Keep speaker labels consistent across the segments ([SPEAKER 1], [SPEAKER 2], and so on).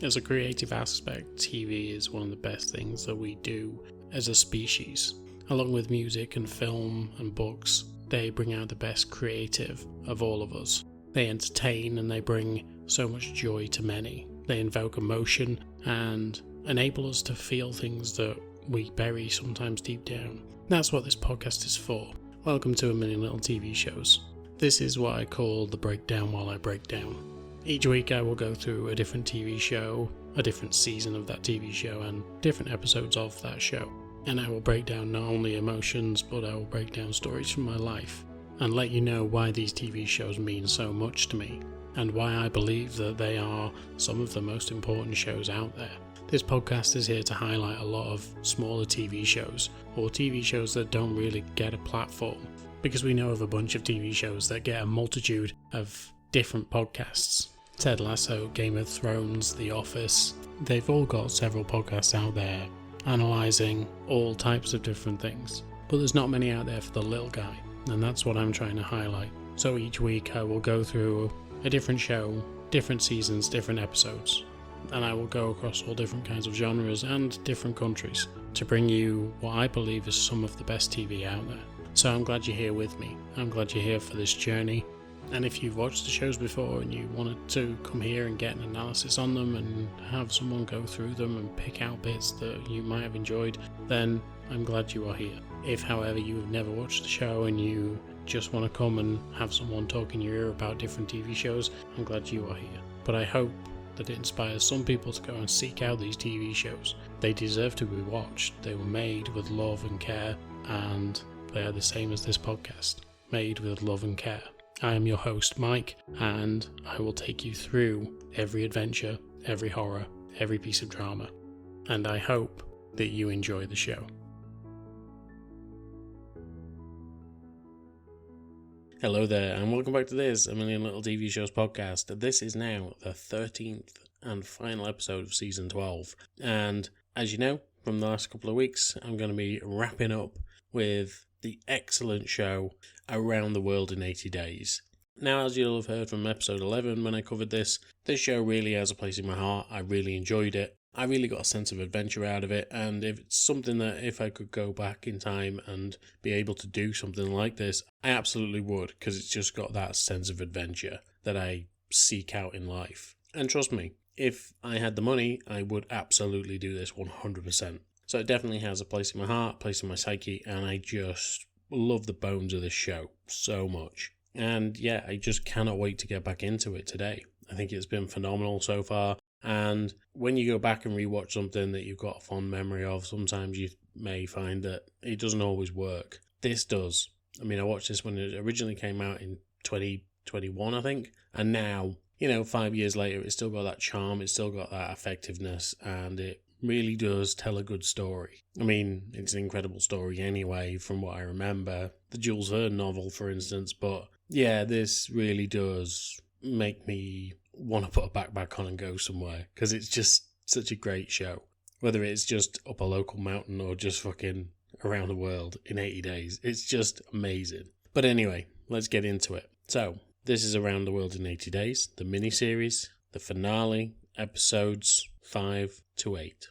[SPEAKER 1] As a creative aspect, TV is one of the best things that we do as a species. Along with music and film and books, they bring out the best creative of all of us. They entertain and they bring so much joy to many. They invoke emotion and enable us to feel things that we bury sometimes deep down. That's what this podcast is for. Welcome to A Million Little TV Shows. This is what I call the breakdown while I break down. Each week I will go through a different TV show, a different season of that TV show, and different episodes of that show. And I will break down not only emotions, but I will break down stories from my life, and let you know why these TV shows mean so much to me, and why I believe that they are some of the most important shows out there. This podcast is here to highlight a lot of smaller TV shows, or TV shows that don't really get a platform, because we know of a bunch of TV shows that get a multitude of different podcasts. Ted Lasso, Game of Thrones, The Office, they've all got several podcasts out there analysing all types of different things. But there's not many out there for the little guy, and that's what I'm trying to highlight. So each week I will go through a different show, different seasons, different episodes, and I will go across all different kinds of genres and different countries to bring you what I believe is some of the best TV out there. So I'm glad you're here with me. I'm glad you're here for this journey. And if you've watched the shows before and you wanted to come here and get an analysis on them and have someone go through them and pick out bits that you might have enjoyed, then I'm glad you are here. If, however, you have never watched the show and you just want to come and have someone talk in your ear about different TV shows, I'm glad you are here. But I hope that it inspires some people to go and seek out these TV shows. They deserve to be watched. They were made with love and care, and they are the same as this podcast, made with love and care. I am your host, Mike, and I will take you through every adventure, every horror, every piece of drama, and I hope that you enjoy the show. Hello there, and welcome back to this A Million Little TV Shows podcast. This is now the 13th and final episode of Season 12, and as you know, from the last couple of weeks, I'm going to be wrapping up with the excellent show Around the World in 80 Days. Now, as you'll have heard from episode 11 when I covered this show really has a place in my heart. I really enjoyed it. I really got a sense of adventure out of it, and if it's something that if I could go back in time and be able to do something like this, I absolutely would, because it's just got that sense of adventure that I seek out in life. And trust me, if I had the money, I would absolutely do this 100%. So it definitely has a place in my heart, a place in my psyche, and I just love the bones of this show so much. And yeah, I just cannot wait to get back into it today. I think it's been phenomenal so far. And when you go back and rewatch something that you've got a fond memory of, sometimes you may find that it doesn't always work. This does. I mean, I watched this when it originally came out in 2021, I think. And now, 5 years later, it's still got that charm, it's still got that effectiveness, and it really does tell a good story. I mean, it's an incredible story anyway, from what I remember. The Jules Verne novel, for instance, but yeah, this really does make me want to put a backpack on and go somewhere, because it's just such a great show. Whether it's just up a local mountain or just fucking around the world in 80 days, it's just amazing. But anyway, let's get into it. So, this is Around the World in 80 Days, the mini-series, the finale, episodes 5 to 8.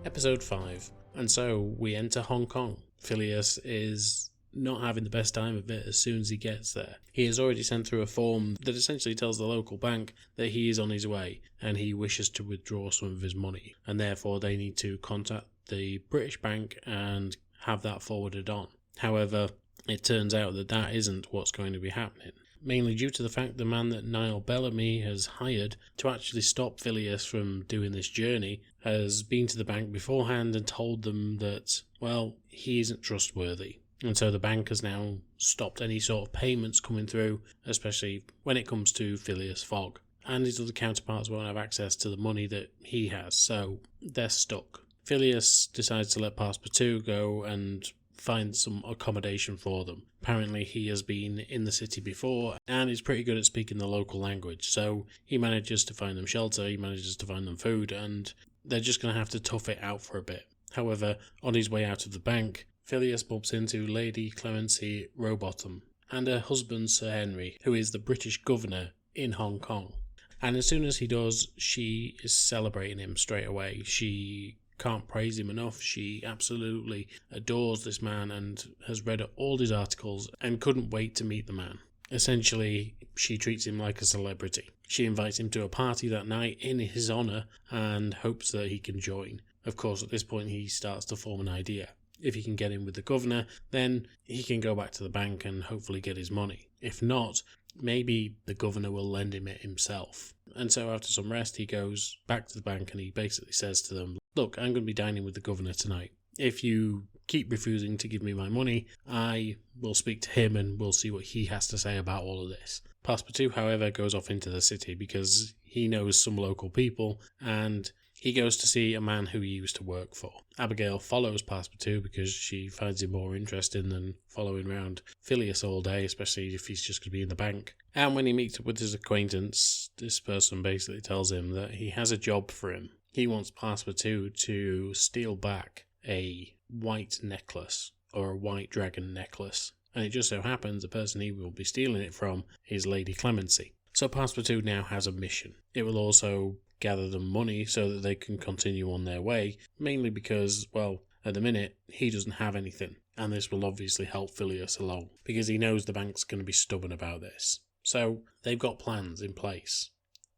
[SPEAKER 1] Episode 5. And so we enter Hong Kong. Phileas is not having the best time of it as soon as he gets there. He has already sent through a form that essentially tells the local bank that he is on his way and he wishes to withdraw some of his money, and therefore they need to contact the British bank and have that forwarded on. However, it turns out that that isn't what's going to be happening, mainly due to the fact the man that Niall Bellamy has hired to actually stop Phileas from doing this journey has been to the bank beforehand and told them that, well, he isn't trustworthy. And so the bank has now stopped any sort of payments coming through, especially when it comes to Phileas Fogg. And his other counterparts won't have access to the money that he has, so they're stuck. Phileas decides to let Passepartout go and find some accommodation for them. Apparently he has been in the city before and is pretty good at speaking the local language, so he manages to find them shelter, he manages to find them food, and they're just going to have to tough it out for a bit. However, on his way out of the bank, Phileas bumps into Lady Clemency Rowbottom and her husband Sir Henry, who is the British governor in Hong Kong. And as soon as he does, she is celebrating him straight away. She can't praise him enough. She absolutely adores this man and has read all his articles and couldn't wait to meet the man. Essentially, she treats him like a celebrity. She invites him to a party that night in his honour and hopes that he can join. Of course, at this point he starts to form an idea. If he can get in with the governor, then he can go back to the bank and hopefully get his money. If not, maybe the governor will lend him it himself. And so after some rest, he goes back to the bank and he basically says to them, look, I'm going to be dining with the governor tonight. If you keep refusing to give me my money, I will speak to him and we'll see what he has to say about all of this. Passepartout, however, goes off into the city because he knows some local people and he goes to see a man who he used to work for. Abigail follows Passepartout because she finds him more interesting than following around Phileas all day, especially if he's just going to be in the bank. And when he meets up with his acquaintance, this person basically tells him that he has a job for him. He wants Passepartout to steal back a white necklace, or a white dragon necklace. And it just so happens the person he will be stealing it from is Lady Clemency. So Passepartout now has a mission. It will also gather them money so that they can continue on their way, mainly because, well, at the minute, he doesn't have anything. And this will obviously help Phileas along, because he knows the bank's going to be stubborn about this. So they've got plans in place.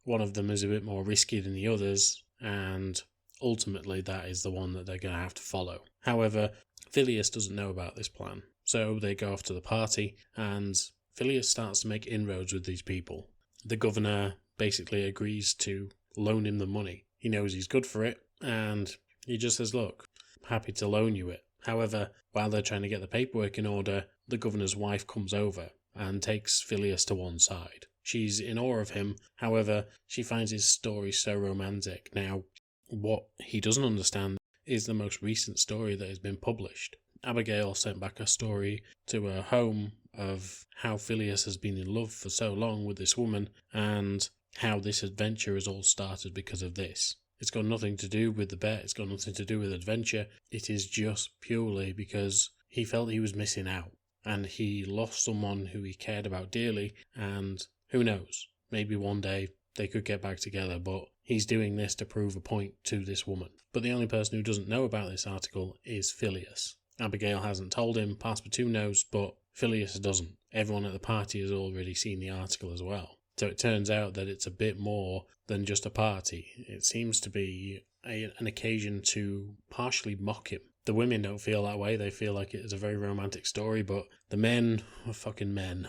[SPEAKER 1] One of them is a bit more risky than the others, and ultimately that is the one that they're going to have to follow. However, Phileas doesn't know about this plan. So they go off to the party, and Phileas starts to make inroads with these people. The governor basically agrees to loan him the money. He knows he's good for it, and he just says, look, I'm happy to loan you it. However, while they're trying to get the paperwork in order, the governor's wife comes over and takes Phileas to one side. She's in awe of him, however, she finds his story so romantic. Now, what he doesn't understand is the most recent story that has been published. Abigail sent back a story to her home of how Phileas has been in love for so long with this woman, and how this adventure has all started because of this. It's got nothing to do with the bet, it's got nothing to do with adventure, it is just purely because he felt he was missing out, and he lost someone who he cared about dearly, and who knows, maybe one day they could get back together, but he's doing this to prove a point to this woman. But the only person who doesn't know about this article is Phileas. Abigail hasn't told him, Passepartout knows, but Phileas doesn't. Everyone at the party has already seen the article as well. So it turns out that it's a bit more than just a party. It seems to be an occasion to partially mock him. The women don't feel that way. They feel like it is a very romantic story, but the men are fucking men.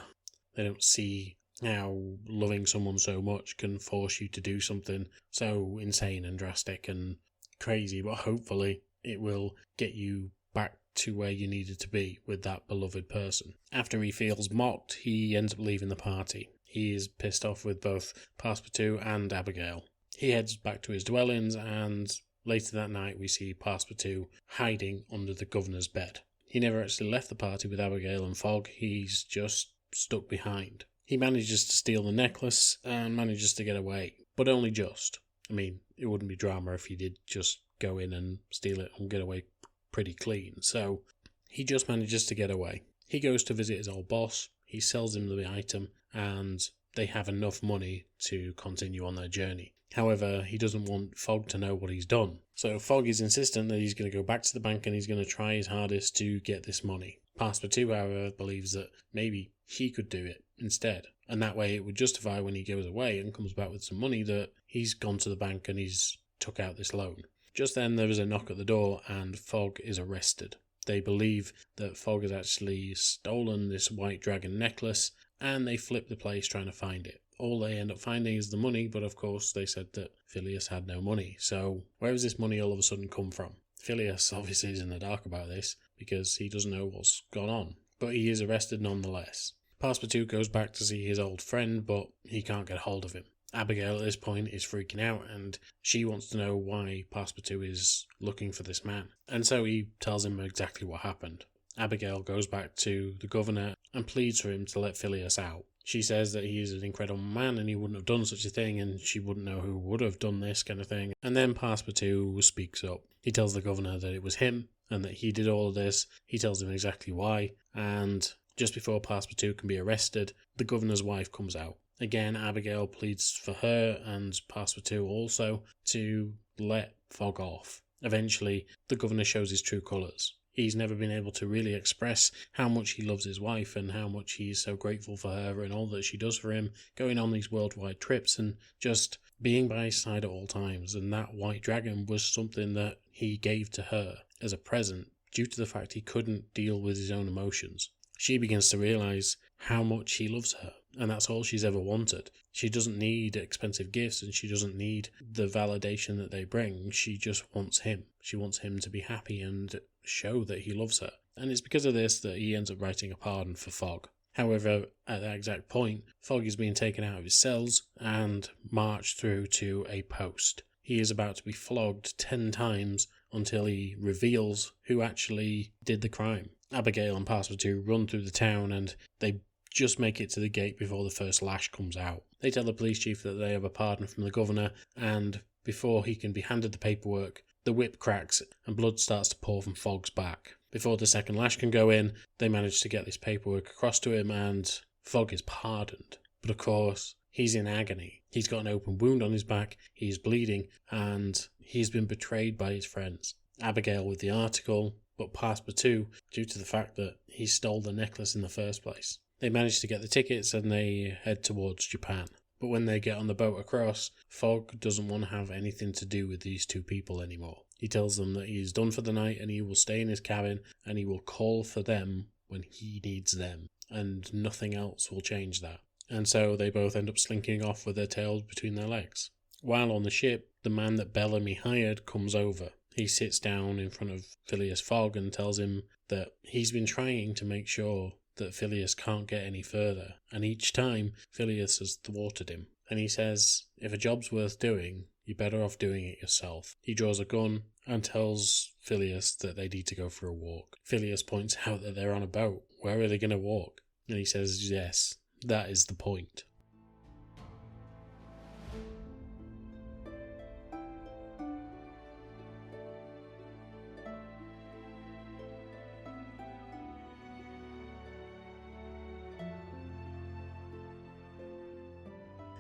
[SPEAKER 1] They don't see how loving someone so much can force you to do something so insane and drastic and crazy, but hopefully it will get you back to where you needed to be with that beloved person. After he feels mocked, he ends up leaving the party. He is pissed off with both Passepartout and Abigail. He heads back to his dwellings, and later that night we see Passepartout hiding under the governor's bed. He never actually left the party with Abigail and Fogg, he's just stuck behind. He manages to steal the necklace and manages to get away, but only just. I mean, it wouldn't be drama if he did just go in and steal it and get away pretty clean, so he just manages to get away. He goes to visit his old boss, he sells him the item, and they have enough money to continue on their journey. However, he doesn't want Fogg to know what he's done. So Fogg is insistent that he's going to go back to the bank and he's going to try his hardest to get this money. Passepartout, however, believes that maybe he could do it instead. And that way it would justify when he goes away and comes back with some money that he's gone to the bank and he's took out this loan. Just then there is a knock at the door and Fogg is arrested. They believe that Fogg has actually stolen this white dragon necklace, and they flip the place trying to find it. All they end up finding is the money, but of course they said that Phileas had no money. So where has this money all of a sudden come from? Phileas obviously is in the dark about this because he doesn't know what's gone on, but he is arrested nonetheless. Passepartout goes back to see his old friend, but he can't get hold of him. Abigail at this point is freaking out and she wants to know why Passepartout is looking for this man. And so he tells him exactly what happened. Abigail goes back to the governor and pleads for him to let Phileas out. She says that he is an incredible man and he wouldn't have done such a thing, and she wouldn't know who would have done this kind of thing. And then Passepartout speaks up. He tells the governor that it was him and that he did all of this. He tells him exactly why, and just before Passepartout can be arrested, the governor's wife comes out. Again, Abigail pleads for her and Passepartout also to let Fogg off. Eventually, the governor shows his true colours. He's never been able to really express how much he loves his wife and how much he's so grateful for her and all that she does for him, going on these worldwide trips and just being by his side at all times. And that white dragon was something that he gave to her as a present due to the fact he couldn't deal with his own emotions. She begins to realise how much he loves her, and that's all she's ever wanted. She doesn't need expensive gifts and she doesn't need the validation that they bring. She just wants him. She wants him to be happy and show that he loves her. And it's because of this that he ends up writing a pardon for Fogg. However, at that exact point, Fogg is being taken out of his cells and marched through to a post. He is about to be flogged 10 times until he reveals who actually did the crime. Abigail and Passepartout run through the town and they just make it to the gate before the first lash comes out. They tell the police chief that they have a pardon from the governor, and before he can be handed the paperwork, the whip cracks and blood starts to pour from Fogg's back. Before the second lash can go in, they manage to get this paperwork across to him and Fogg is pardoned. But of course, he's in agony. He's got an open wound on his back, he's bleeding, and he's been betrayed by his friends. Abigail with the article, but Passepartout due to the fact that he stole the necklace in the first place. They manage to get the tickets and they head towards Japan. But when they get on the boat across, Fogg doesn't want to have anything to do with these two people anymore. He tells them that he's done for the night and he will stay in his cabin and he will call for them when he needs them. And nothing else will change that. And so they both end up slinking off with their tails between their legs. While on the ship, the man that Bellamy hired comes over. He sits down in front of Phileas Fogg and tells him that he's been trying to make sure that Phileas can't get any further, and each time Phileas has thwarted him. And he says, if a job's worth doing, you're better off doing it yourself. He draws a gun and tells Phileas that they need to go for a walk. Phileas points out that they're on a boat. Where are they going to walk? And he says, yes, that is the point.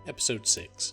[SPEAKER 1] Episode 6.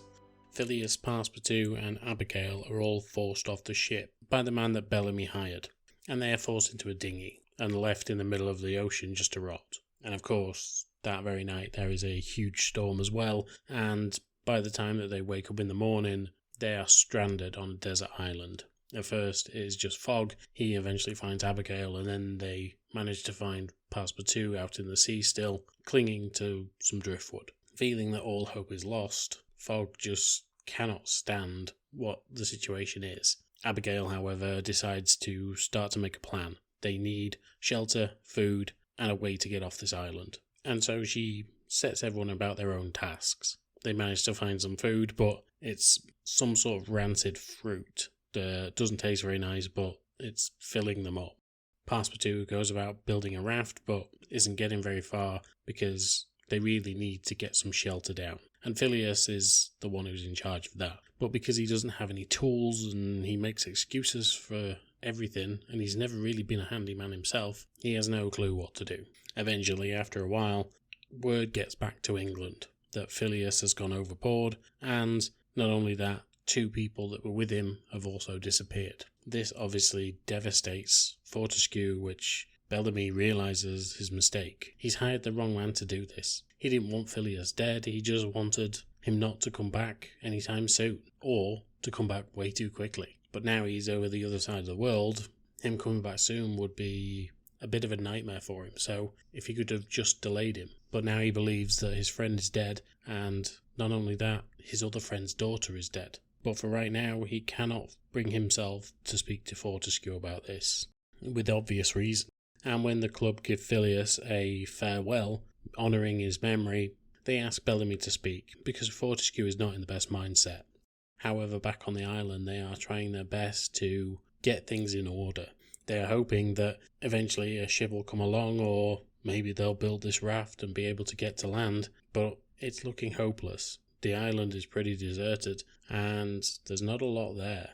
[SPEAKER 1] Phileas, Passepartout and Abigail are all forced off the ship by the man that Bellamy hired, and they are forced into a dinghy and left in the middle of the ocean just to rot. And of course, that very night there is a huge storm as well, and by the time that they wake up in the morning, they are stranded on a desert island. At first it is just Fogg, he eventually finds Abigail, and then they manage to find Passepartout out in the sea still, clinging to some driftwood. Feeling that all hope is lost, Fogg just cannot stand what the situation is. Abigail, however, decides to start to make a plan. They need shelter, food, and a way to get off this island. And so she sets everyone about their own tasks. They manage to find some food, but it's some sort of rancid fruit that doesn't taste very nice, but it's filling them up. Passepartout goes about building a raft, but isn't getting very far because they really need to get some shelter down. And Phileas is the one who's in charge of that. But because he doesn't have any tools and he makes excuses for everything, and he's never really been a handyman himself, he has no clue what to do. Eventually, after a while, word gets back to England that Phileas has gone overboard, and not only that, 2 people that were with him have also disappeared. This obviously devastates Fortescue, which Bellamy realises his mistake. He's hired the wrong man to do this. He didn't want Phileas dead, he just wanted him not to come back anytime soon, or to come back way too quickly. But now he's over the other side of the world, him coming back soon would be a bit of a nightmare for him, so if he could have just delayed him. But now he believes that his friend is dead, and not only that, his other friend's daughter is dead. But for right now, he cannot bring himself to speak to Fortescue about this, with obvious reason. And when the club give Phileas a farewell, honouring his memory, they ask Bellamy to speak, because Fortescue is not in the best mindset. However, back on the island, they are trying their best to get things in order. They are hoping that eventually a ship will come along, or maybe they'll build this raft and be able to get to land, but it's looking hopeless. The island is pretty deserted, and there's not a lot there.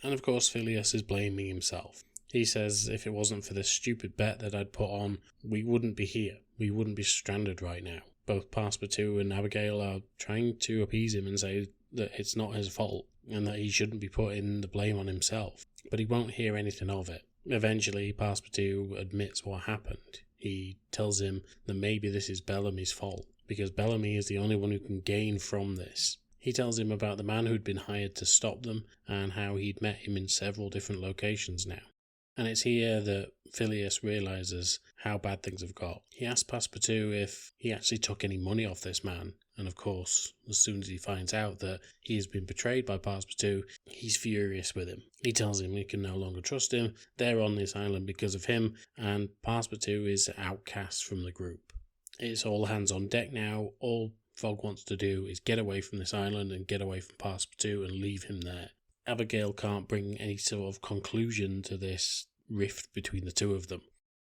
[SPEAKER 1] And of course, Phileas is blaming himself. He says if it wasn't for this stupid bet that I'd put on, we wouldn't be here. We wouldn't be stranded right now. Both Passepartout and Abigail are trying to appease him and say that it's not his fault and that he shouldn't be putting the blame on himself. But he won't hear anything of it. Eventually, Passepartout admits what happened. He tells him that maybe this is Bellamy's fault, because Bellamy is the only one who can gain from this. He tells him about the man who'd been hired to stop them and how he'd met him in several different locations now. And it's here that Phileas realises how bad things have got. He asks Passepartout if he actually took any money off this man, and of course, as soon as he finds out that he has been betrayed by Passepartout, he's furious with him. He tells him he can no longer trust him, they're on this island because of him, and Passepartout is outcast from the group. It's all hands on deck now. All Fogg wants to do is get away from this island and get away from Passepartout and leave him there. Abigail can't bring any sort of conclusion to this rift between the two of them,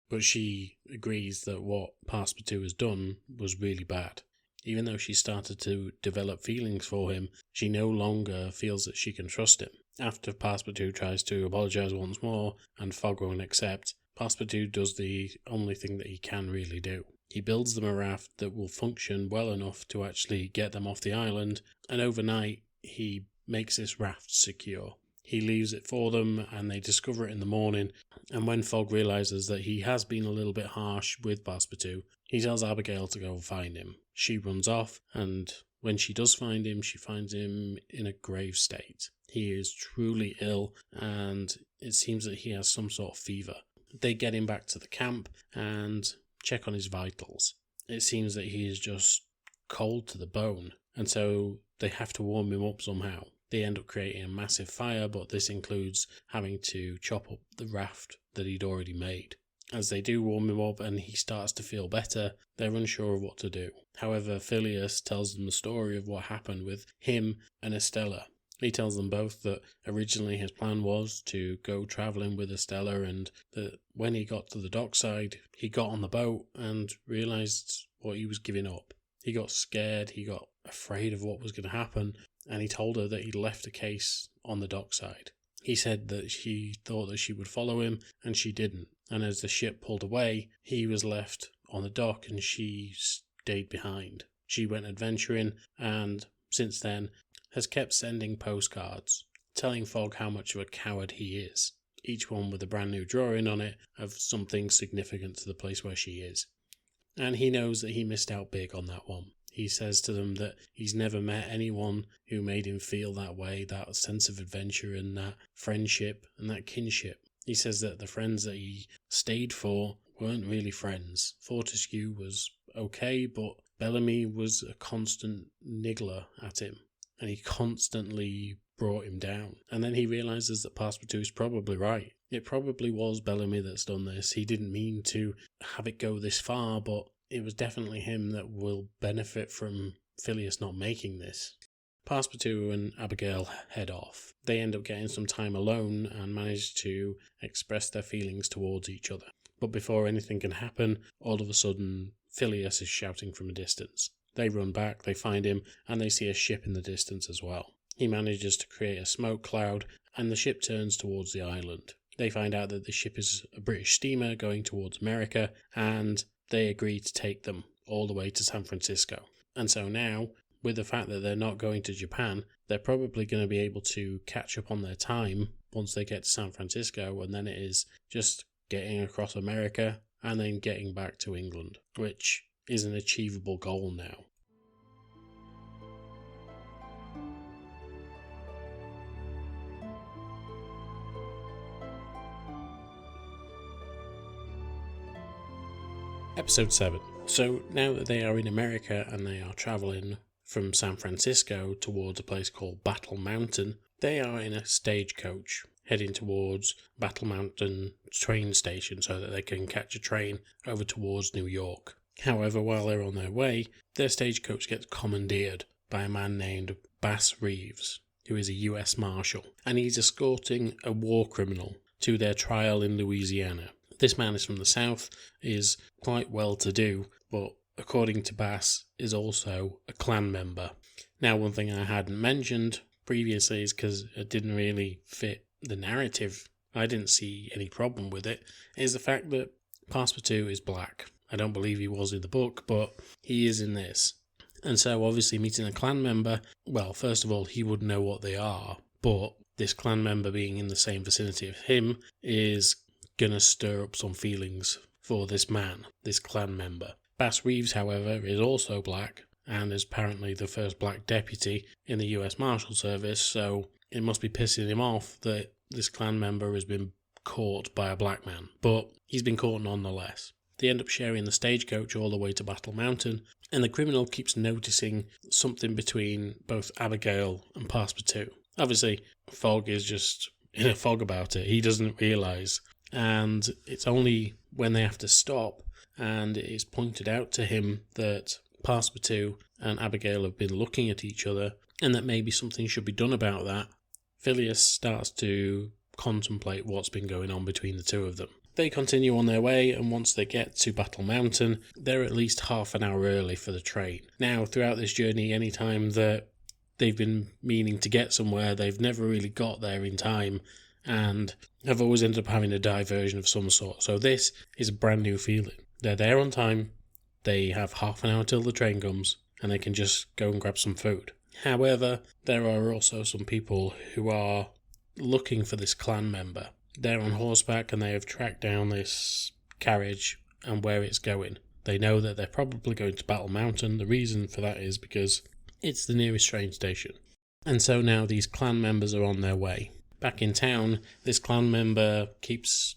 [SPEAKER 1] but she agrees that what Passepartout has done was really bad. Even though she started to develop feelings for him, she no longer feels that she can trust him. After Passepartout tries to apologise once more and Fogg won't accept, Passepartout does the only thing that he can really do. He builds them a raft that will function well enough to actually get them off the island, and overnight he makes this raft secure. He leaves it for them and they discover it in the morning, and when Fogg realises that he has been a little bit harsh with Passepartout, he tells Abigail to go and find him. She runs off, and when she does find him, she finds him in a grave state. He is truly ill, and it seems that he has some sort of fever. They get him back to the camp and check on his vitals. It seems that he is just cold to the bone, and so they have to warm him up somehow. They end up creating a massive fire, but this includes having to chop up the raft that he'd already made. As they do warm him up and he starts to feel better, they're unsure of what to do. However, Phileas tells them the story of what happened with him and Estella. He tells them both that originally his plan was to go travelling with Estella, and that when he got to the dockside, he got on the boat and realised what he was giving up. He got scared, he got afraid of what was going to happen, and he told her that he'd left a case on the dockside. He said that she thought that she would follow him, and she didn't. And as the ship pulled away, he was left on the dock and she stayed behind. She went adventuring, and since then has kept sending postcards, telling Fogg how much of a coward he is, each one with a brand new drawing on it of something significant to the place where she is. And he knows that he missed out big on that one. He says to them that he's never met anyone who made him feel that way, that sense of adventure and that friendship and that kinship. He says that the friends that he stayed for weren't really friends. Fortescue was okay, but Bellamy was a constant niggler at him, and he constantly brought him down. And then he realises that Passepartout is probably right. It probably was Bellamy that's done this. He didn't mean to have it go this far, but it was definitely him that will benefit from Phileas not making this. Passepartout and Abigail head off. They end up getting some time alone and manage to express their feelings towards each other. But before anything can happen, all of a sudden, Phileas is shouting from a distance. They run back, they find him, and they see a ship in the distance as well. He manages to create a smoke cloud, and the ship turns towards the island. They find out that the ship is a British steamer going towards America, and they agree to take them all the way to San Francisco. And so now, with the fact that they're not going to Japan, they're probably going to be able to catch up on their time once they get to San Francisco, and then it is just getting across America and then getting back to England, which is an achievable goal now. Episode 7. So now that they are in America and they are travelling from San Francisco towards a place called Battle Mountain, they are in a stagecoach heading towards Battle Mountain train station so that they can catch a train over towards New York. However, while they're on their way, their stagecoach gets commandeered by a man named Bass Reeves, who is a US Marshal, and he's escorting a war criminal to their trial in Louisiana. This man is from the South, is quite well to do, but according to Bass, is also a Klan member. Now, one thing I hadn't mentioned previously is because it didn't really fit the narrative, I didn't see any problem with it, is the fact that Passepartout is black. I don't believe he was in the book, but he is in this. And so obviously meeting a Klan member, well, first of all, he would know what they are, but this Klan member being in the same vicinity of him is going to stir up some feelings for this man, this Klan member. Bass Reeves, however, is also black and is apparently the first black deputy in the US Marshal Service, so it must be pissing him off that this Klan member has been caught by a black man. But he's been caught nonetheless. They end up sharing the stagecoach all the way to Battle Mountain, and the criminal keeps noticing something between both Abigail and Passepartout. Obviously, Fogg is just in a fog about it. He doesn't realise. And it's only when they have to stop and it is pointed out to him that Passepartout and Abigail have been looking at each other and that maybe something should be done about that, Phileas starts to contemplate what's been going on between the two of them. They continue on their way, and once they get to Battle Mountain, they're at least half an hour early for the train. Now, throughout this journey, any time that they've been meaning to get somewhere, they've never really got there in time, and have always ended up having a diversion of some sort. So this is a brand new feeling. They're there on time, they have half an hour till the train comes, and they can just go and grab some food. However, there are also some people who are looking for this Klan member. They're on horseback and they have tracked down this carriage and where it's going. They know that they're probably going to Battle Mountain. The reason for that is because it's the nearest train station. And so now these Klan members are on their way. Back in town, this Klan member keeps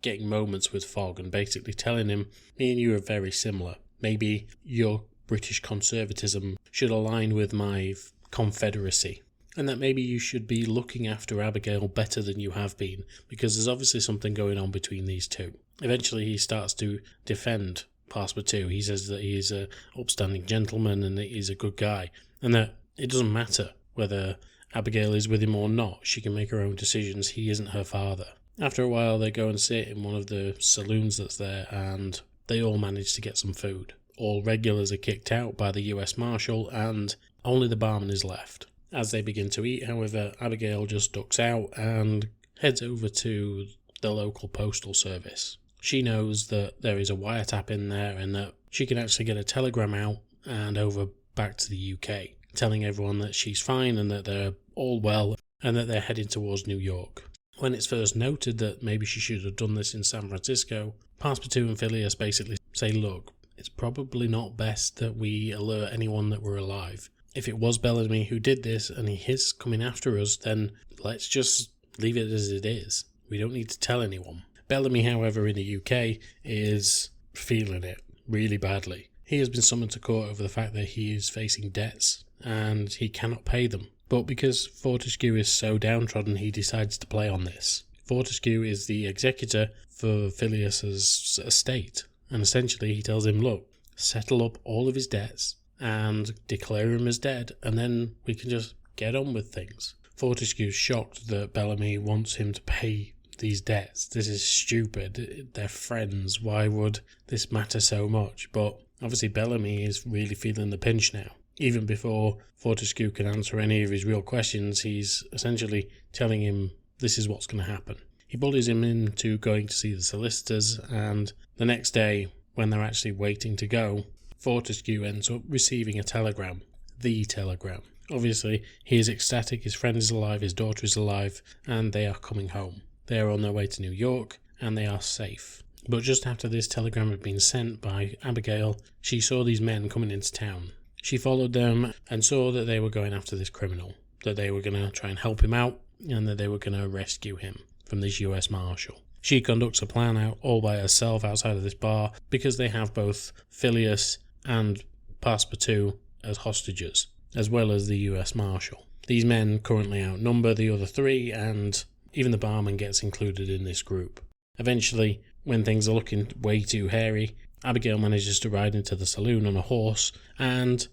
[SPEAKER 1] getting moments with Fogg and basically telling him, me and you are very similar. Maybe your British conservatism should align with my Confederacy. And that maybe you should be looking after Abigail better than you have been, because there's obviously something going on between these two. Eventually he starts to defend Passepartout. He says that he is an upstanding gentleman and that he's a good guy, and that it doesn't matter whether Abigail is with him or not. She can make her own decisions. He isn't her father. After a while they go and sit in one of the saloons that's there, and they all manage to get some food. All regulars are kicked out by the US Marshal, and only the barman is left. As they begin to eat, however, Abigail just ducks out and heads over to the local postal service. She knows that there is a wiretap in there and that she can actually get a telegram out and over back to the UK, telling everyone that she's fine and that they're all well and that they're heading towards New York. When it's first noted that maybe she should have done this in San Francisco, Passepartout and Phileas basically say, look, it's probably not best that we alert anyone that we're alive. If it was Bellamy who did this and he is coming after us, then let's just leave it as it is. We don't need to tell anyone. Bellamy, however, in the UK is feeling it really badly. He has been summoned to court over the fact that he is facing debts and he cannot pay them. But because Fortescue is so downtrodden, he decides to play on this. Fortescue is the executor for Phileas's estate, and essentially he tells him, look, settle up all of his debts and declare him as dead, and then we can just get on with things. Fortescue's shocked that Bellamy wants him to pay these debts. This is stupid. They're friends. Why would this matter so much? But obviously Bellamy is really feeling the pinch now. Even before Fortescue can answer any of his real questions, he's essentially telling him this is what's going to happen. He bullies him into going to see the solicitors, and the next day, when they're actually waiting to go, Fortescue ends up receiving a telegram. The telegram. Obviously, he is ecstatic, his friend is alive, his daughter is alive, and they are coming home. They are on their way to New York, and they are safe. But just after this telegram had been sent by Abigail, she saw these men coming into town. She followed them and saw that they were going after this criminal, that they were going to try and help him out, and that they were going to rescue him from this US Marshal. She conducts a plan out all by herself outside of this bar, because they have both Phileas and Passepartout as hostages, as well as the US Marshal. These men currently outnumber the other three, and even the barman gets included in this group. Eventually, when things are looking way too hairy, Abigail manages to ride into the saloon on a horse, and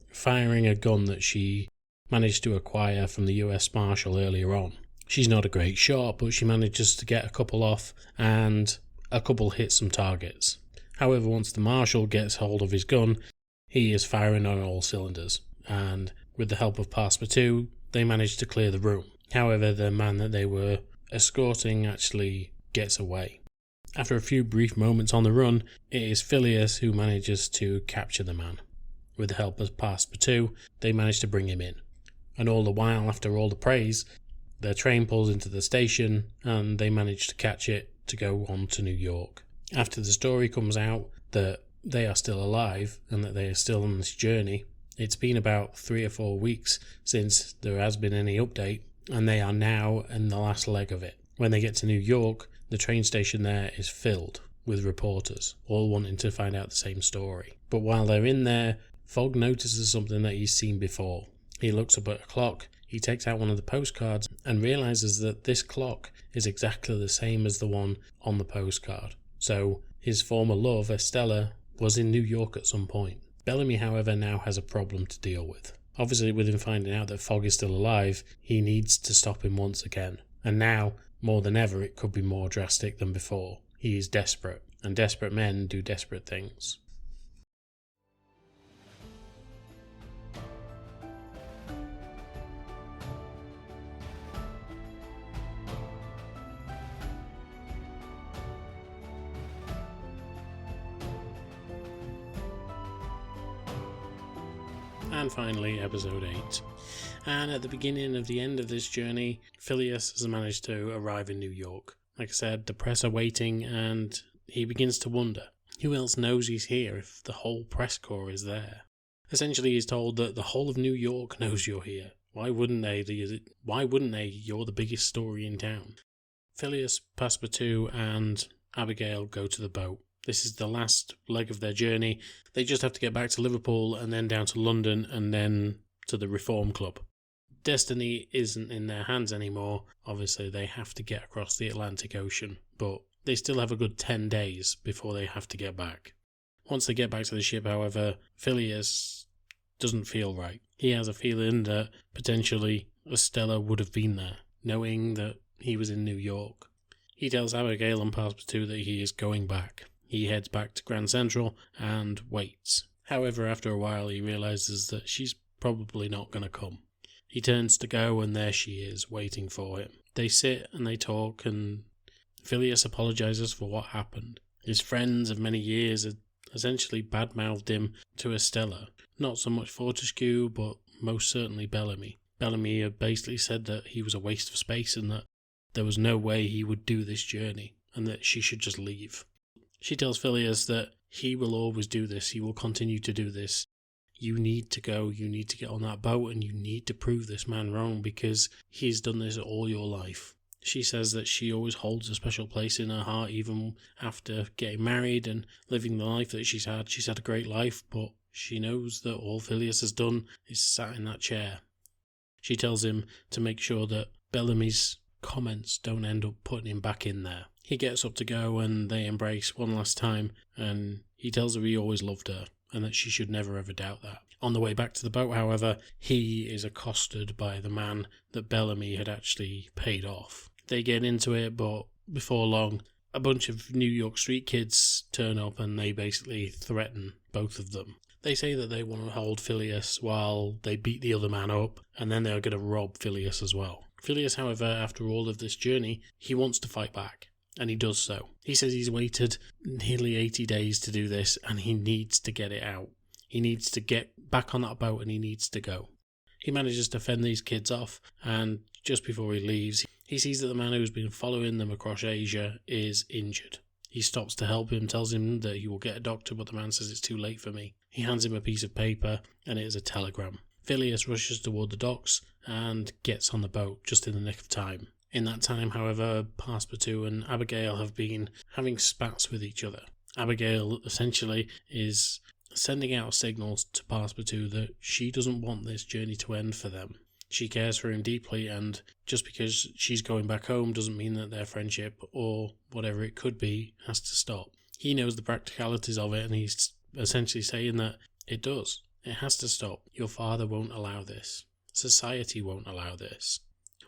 [SPEAKER 1] firing a gun that she managed to acquire from the US Marshal earlier on, She's not a great shot, but she manages to get a couple off and a couple hit some targets. However, once the marshal gets hold of his gun, he is firing on all cylinders, and with the help of Passepartout, they manage to clear the room. However, the man that they were escorting actually gets away. After a few brief moments on the run, it is Phileas who manages to capture the man. With the help of Passepartout, they manage to bring him in. And all the while, after all the praise, their train pulls into the station and they manage to catch it to go on to New York. After the story comes out that they are still alive and that they are still on this journey, it's been about 3 or 4 weeks since there has been any update, and they are now in the last leg of it. When they get to New York, the train station there is filled with reporters, all wanting to find out the same story. But while they're in there, Fogg notices something that he's seen before. He looks up at a clock, he takes out one of the postcards and realises that this clock is exactly the same as the one on the postcard. So his former love, Estella, was in New York at some point. Bellamy, however, now has a problem to deal with. Obviously, with him finding out that Fogg is still alive, he needs to stop him once again. And now, more than ever, it could be more drastic than before. He is desperate, and desperate men do desperate things. And finally, episode 8. And at the beginning of the end of this journey, Phileas has managed to arrive in New York. Like I said, the press are waiting, and he begins to wonder, who else knows he's here if the whole press corps is there? Essentially, he's told that the whole of New York knows you're here. Why wouldn't they? You're the biggest story in town. Phileas, Passepartout, and Abigail go to the boat. This is the last leg of their journey. They just have to get back to Liverpool and then down to London and then to the Reform Club. Destiny isn't in their hands anymore. Obviously, they have to get across the Atlantic Ocean, but they still have a good 10 days before they have to get back. Once they get back to the ship, however, Phileas doesn't feel right. He has a feeling that potentially Estella would have been there, knowing that he was in New York. He tells Abigail and Passepartout that he is going back. He heads back to Grand Central and waits. However, after a while, he realises that she's probably not going to come. He turns to go, and there she is, waiting for him. They sit and they talk, and Phileas apologises for what happened. His friends of many years had essentially badmouthed him to Estella. Not so much Fortescue, but most certainly Bellamy. Bellamy had basically said that he was a waste of space and that there was no way he would do this journey, and that she should just leave. She tells Phileas that he will always do this, he will continue to do this. You need to go, you need to get on that boat, and you need to prove this man wrong because he's done this all your life. She says that she always holds a special place in her heart even after getting married and living the life that she's had. She's had a great life, but she knows that all Phileas has done is sat in that chair. She tells him to make sure that Bellamy's comments don't end up putting him back in there. He gets up to go and they embrace one last time, and he tells her he always loved her and that she should never ever doubt that. On the way back to the boat, however, he is accosted by the man that Bellamy had actually paid off. They get into it, but before long, a bunch of New York street kids turn up and they basically threaten both of them. They say that they want to hold Phileas while they beat the other man up, and then they're going to rob Phileas as well. Phileas, however, after all of this journey, he wants to fight back, and he does so. He says he's waited nearly 80 days to do this, and he needs to get it out. He needs to get back on that boat, and he needs to go. He manages to fend these kids off, and just before he leaves, he sees that the man who's been following them across Asia is injured. He stops to help him, tells him that he will get a doctor, but the man says it's too late for me. He hands him a piece of paper, and it is a telegram. Phileas rushes toward the docks and gets on the boat just in the nick of time. In that time, however, Passepartout and Abigail have been having spats with each other. Abigail essentially is sending out signals to Passepartout that she doesn't want this journey to end for them. She cares for him deeply, and just because she's going back home doesn't mean that their friendship, or whatever it could be, has to stop. He knows the practicalities of it, and he's essentially saying that it does. It has to stop. Your father won't allow this. Society won't allow this.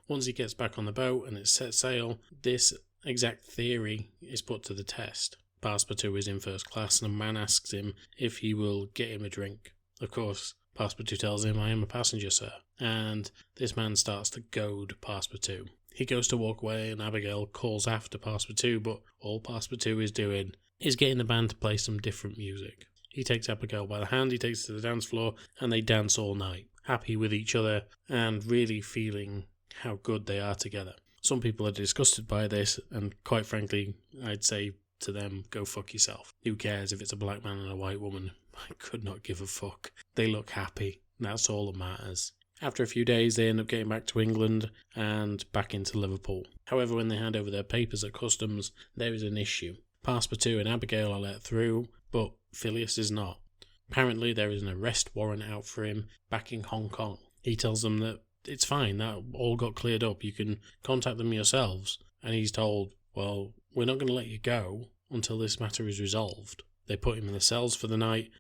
[SPEAKER 1] Once he gets back on the boat and it's set sail, this exact theory is put to the test. Passepartout is in first class and a man asks him if he will get him a drink. Of course, Passepartout tells him, "I am a passenger, sir." And this man starts to goad Passepartout. He goes to walk away and Abigail calls after Passepartout, but all Passepartout is doing is getting the band to play some different music. He takes Abigail by the hand, he takes her to the dance floor, and they dance all night, happy with each other and really feeling how good they are together. Some people are disgusted by this, and quite frankly, I'd say to them, go fuck yourself. Who cares if it's a black man and a white woman? I could not give a fuck. They look happy. That's all that matters. After a few days, they end up getting back to England and back into Liverpool. However, when they hand over their papers at customs, there is an issue. Passepartout and Abigail are let through, but Phileas is not. Apparently, there is an arrest warrant out for him back in Hong Kong. He tells them that it's fine, that all got cleared up, you can contact them yourselves. And he's told, well, we're not going to let you go until this matter is resolved. They put him in the cells for the night,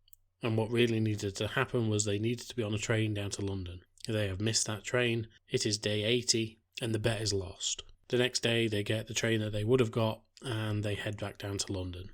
[SPEAKER 1] and what really needed to happen was they needed to be on a train down to London. They have missed that train, it is day 80, and the bet is lost. The next day they get the train that they would have got, and they head back down to London.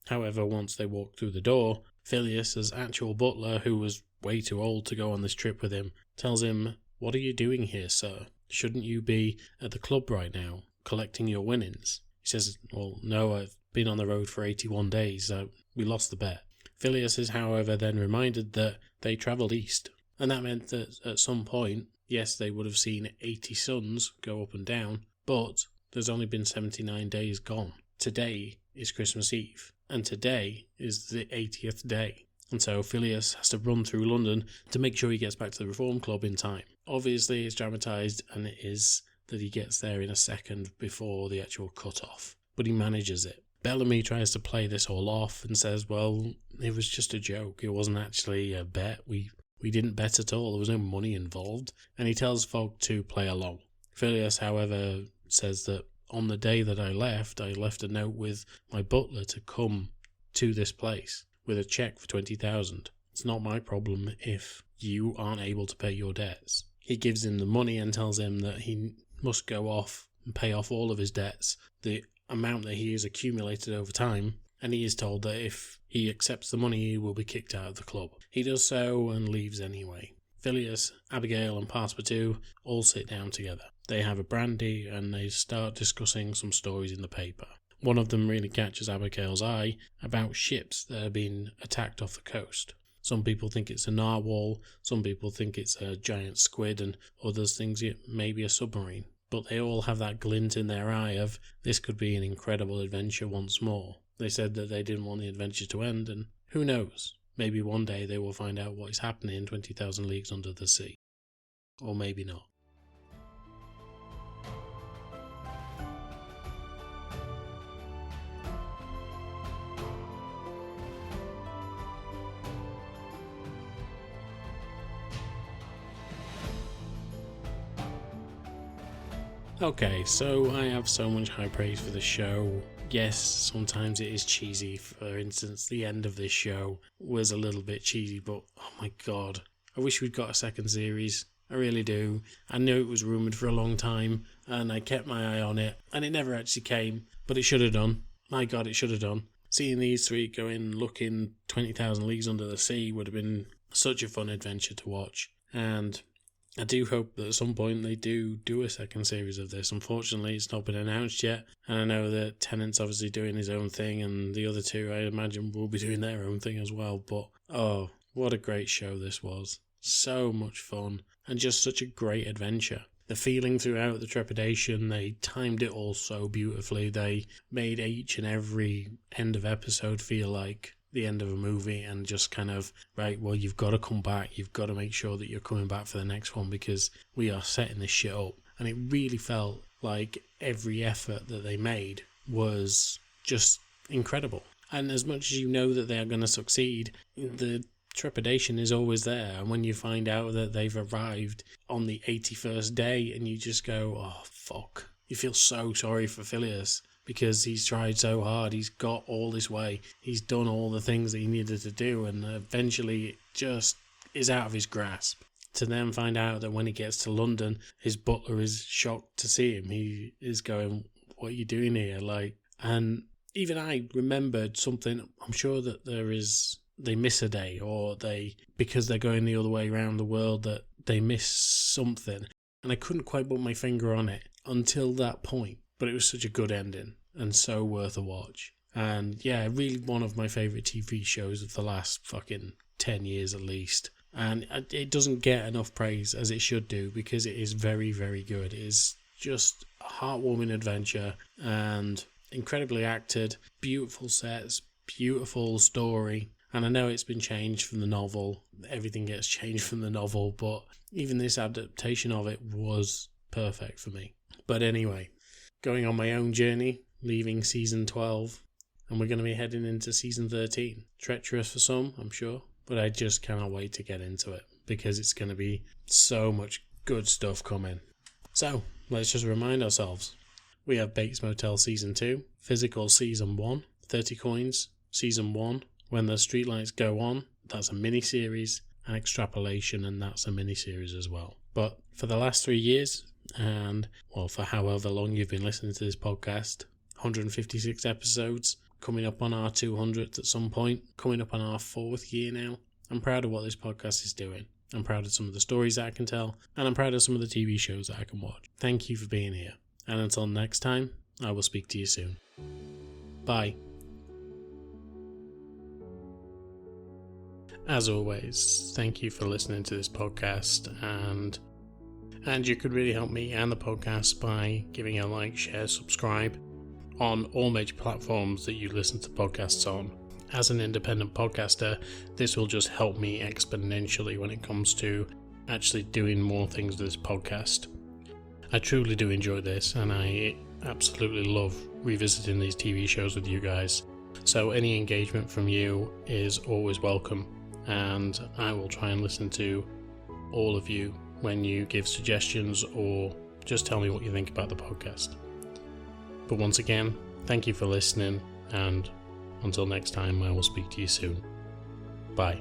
[SPEAKER 1] However, once they walk through the door, Phileas, as actual butler, who was way too old to go on this trip with him, tells him, "What are you doing here, sir? Shouldn't you be at the club right now, collecting your winnings?" He says, "Well, no, I've been on the road for 81 days, we lost the bet." Phileas is, however, then reminded that they travelled east, and that meant that at some point, yes, they would have seen 80 suns go up and down, but there's only been 79 days gone. Today is Christmas Eve, and today is the 80th day. And so Phileas has to run through London to make sure he gets back to the Reform Club in time. Obviously, it's dramatised, and it is that he gets there in a second before the actual cut-off. But he manages it. Bellamy tries to play this all off and says, well, it was just a joke. It wasn't actually a bet. We didn't bet at all. There was no money involved. And he tells Fogg to play along. Phileas, however, says that on the day that I left a note with my butler to come to this place with a cheque for 20,000. It's not my problem if you aren't able to pay your debts. He gives him the money and tells him that he must go off and pay off all of his debts, the amount that he has accumulated over time, and he is told that if he accepts the money, he will be kicked out of the club. He does so and leaves anyway. Phileas, Abigail and Passepartout all sit down together. They have a brandy and they start discussing some stories in the paper. One of them really catches Abigail's eye about ships that are being attacked off the coast. Some people think it's a narwhal, some people think it's a giant squid, and others think it may be a submarine. But they all have that glint in their eye of, this could be an incredible adventure once more. They said that they didn't want the adventure to end, and who knows? Maybe one day they will find out what is happening in 20,000 Leagues Under the Sea. Or maybe not. Okay, so I have so much high praise for the show. Yes, sometimes it is cheesy. For instance, the end of this show was a little bit cheesy, but oh my god, I wish we'd got a second series. I really do. I knew it was rumoured for a long time, and I kept my eye on it, and it never actually came, but it should have done. My god, it should have done. Seeing these three go in looking 20,000 Leagues Under the Sea would have been such a fun adventure to watch, and I do hope that at some point they do a second series of this. Unfortunately, it's not been announced yet, and I know that Tennant's obviously doing his own thing, and the other two, I imagine, will be doing their own thing as well, but oh, what a great show this was. So much fun, and just such a great adventure. The feeling throughout the trepidation, they timed it all so beautifully. They made each and every end of episode feel like the end of a movie, and just kind of, right, well, you've got to come back, you've got to make sure that you're coming back for the next one because we are setting this shit up. And it really felt like every effort that they made was just incredible. And as much as you know that they are going to succeed, the trepidation is always there. And when you find out that they've arrived on the 81st day and you just go, oh fuck, you feel so sorry for Phileas, because he's tried so hard, he's got all this way, he's done all the things that he needed to do, and eventually it just is out of his grasp. to then find out that when he gets to London, his butler is shocked to see him. He is going, what are you doing here? And even I remembered something. I'm sure that they miss a day, or because they're going the other way around the world, that they miss something. And I couldn't quite put my finger on it until that point. But it was such a good ending and so worth a watch. And yeah, really one of my favourite TV shows of the last fucking 10 years at least. And it doesn't get enough praise as it should do, because it is very, very good. It is just a heartwarming adventure and incredibly acted, beautiful sets, beautiful story. And I know it's been changed from the novel. Everything gets changed from the novel, but even this adaptation of it was perfect for me. But anyway, going on my own journey, leaving season 12, and we're going to be heading into season 13. Treacherous for some, I'm sure, but I just cannot wait to get into it, because it's going to be so much good stuff coming. So, let's just remind ourselves. We have Bates Motel Season 2, Physical Season 1, 30 coins, Season 1, When the Streetlights Go On, that's a mini-series, and Extrapolation, and that's a mini-series as well. But for the last 3 years, and, well, for however long you've been listening to this podcast, 156 episodes, coming up on our 200th at some point, coming up on our 4th year now. I'm proud of what this podcast is doing. I'm proud of some of the stories that I can tell, and I'm proud of some of the TV shows that I can watch. Thank you for being here, and until next time, I will speak to you soon. Bye. As always, thank you for listening to this podcast, and you could really help me and the podcast by giving a like, share, subscribe on all major platforms that you listen to podcasts on. As an independent podcaster, this will just help me exponentially when it comes to actually doing more things with this podcast. I truly do enjoy this, and I absolutely love revisiting these TV shows with you guys. So any engagement from you is always welcome, and I will try and listen to all of you when you give suggestions or just tell me what you think about the podcast. But once again, thank you for listening, and until next time, I will speak to you soon. Bye.